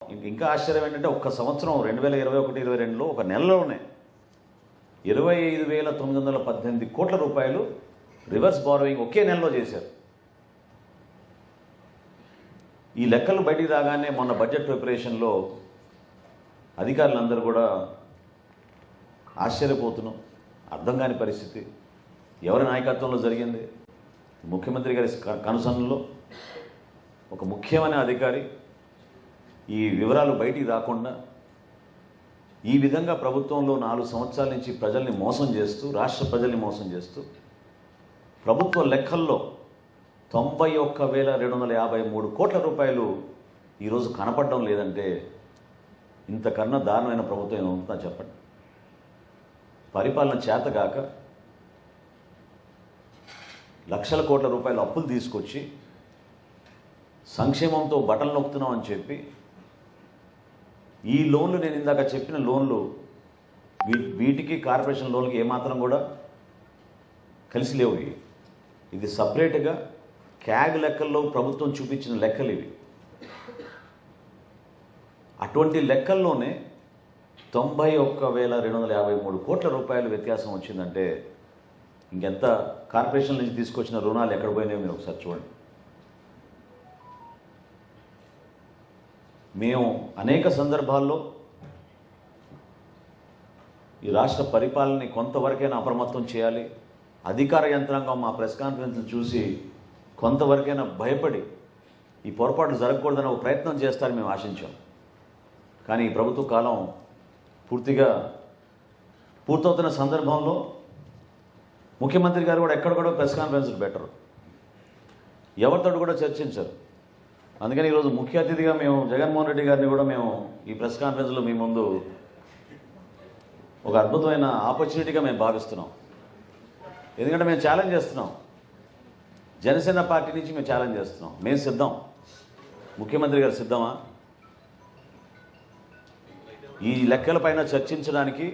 ఇంకా ఆశ్చర్యం ఏంటంటే ఒక్క సంవత్సరం 2021-22లో ఒక నెలలోనే 25,918 కోట్ల రూపాయలు రివర్స్ బారోయింగ్ ఒకే నెలలో చేశారు. ఈ లెక్కలు బయటికి రాగానే మొన్న బడ్జెట్ ప్రిపరేషన్లో అధికారులందరూ కూడా ఆశ్చర్యపోతున్నాం. అర్థం కాని పరిస్థితి. ఎవరి నాయకత్వంలో జరిగింది? ముఖ్యమంత్రి గారి కనుసన్నలో ఒక ముఖ్యమైన అధికారి ఈ వివరాలు బయటికి రాకుండా ఈ విధంగా ప్రభుత్వంలో 4 సంవత్సరాల నుంచి ప్రజల్ని మోసం చేస్తూ, రాష్ట్ర ప్రజల్ని మోసం చేస్తూ ప్రభుత్వ లెక్కల్లో 91,253 కోట్ల రూపాయలు ఈరోజు కనపడడం లేదంటే ఇంతకన్నా దారుణమైన ప్రభుత్వం ఏమవుతుందా చెప్పండి. పరిపాలన చేతగాక లక్షల కోట్ల రూపాయలు అప్పులు తీసుకొచ్చి సంక్షేమంతో బటన్ నొక్కుతున్నాం అని చెప్పి ఈ లోన్లు, నేను ఇందాక చెప్పిన లోన్లు, వీటికి కార్పొరేషన్ లోన్లకి ఏమాత్రం కూడా కలిసి లేవు. ఇది సపరేట్గా క్యాగ్ లెక్కల్లో ప్రభుత్వం చూపించిన లెక్కలు ఇవి. అటువంటి లెక్కల్లోనే 91,253 కోట్ల రూపాయలు వ్యత్యాసం వచ్చిందంటే ఇంకెంత కార్పొరేషన్ నుంచి తీసుకొచ్చిన రుణాలు ఎక్కడ పోయినాయో మీరు ఒకసారి చూడండి. మేము అనేక సందర్భాల్లో ఈ రాష్ట్ర పరిపాలనని కొంతవరకైనా అప్రమత్తం చేయాలి, అధికార యంత్రాంగం మా ప్రెస్ కాన్ఫరెన్స్ని చూసి కొంతవరకైనా భయపడి ఈ పొరపాట్లు జరగకూడదని ఒక ప్రయత్నం చేస్తారని మేము ఆశించాం. కానీ ఈ ప్రభుత్వ కాలం పూర్తవుతున్న సందర్భంలో ముఖ్యమంత్రి గారు కూడా ఎక్కడ కూడా ప్రెస్ కాన్ఫరెన్స్లు పెట్టరు, ఎవరితో కూడా చర్చించరు. అందుకని ఈరోజు ముఖ్య అతిథిగా మేము జగన్మోహన్ రెడ్డి గారిని కూడా మేము ఈ ప్రెస్ కాన్ఫరెన్స్లో మీ ముందు ఒక అద్భుతమైన ఆపర్చునిటీగా మేము భావిస్తున్నాం. ఎందుకంటే మేము ఛాలెంజ్ చేస్తున్నాం, జనసేన పార్టీ నుంచి మేము ఛాలెంజ్ చేస్తున్నాం. మేము సిద్ధం, ముఖ్యమంత్రి గారు సిద్ధమా? ఈ లెక్కలపైన చర్చించడానికి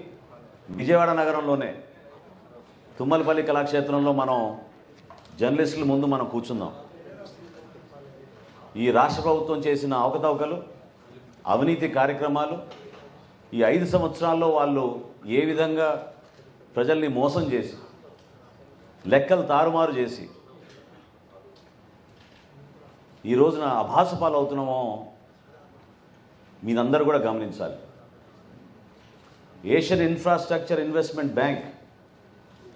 విజయవాడ నగరంలోనే తుమ్మలపల్లి కళాక్షేత్రంలో మనం జర్నలిస్టుల ముందు మనం కూర్చుందాం. ఈ రాష్ట్ర ప్రభుత్వం చేసిన అవకతవకలు, అవినీతి కార్యక్రమాలు, ఈ 5 సంవత్సరాల్లో వాళ్ళు ఏ విధంగా ప్రజల్ని మోసం చేసి, లెక్కలు తారుమారు చేసి ఈ రోజున అభాసపాలు అవుతున్నామో మీరందరూ కూడా గమనించాలి. ఏషియన్ ఇన్ఫ్రాస్ట్రక్చర్ ఇన్వెస్ట్మెంట్ బ్యాంక్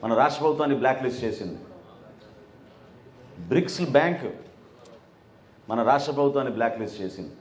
మన రాష్ట్ర ప్రభుత్వాన్ని బ్లాక్ లిస్ట్ చేసింది. బ్రిక్స్ బ్యాంక్ మన రాష్ట్ర ప్రభుత్వాన్ని బ్లాక్ లిస్ట్ చేసింది.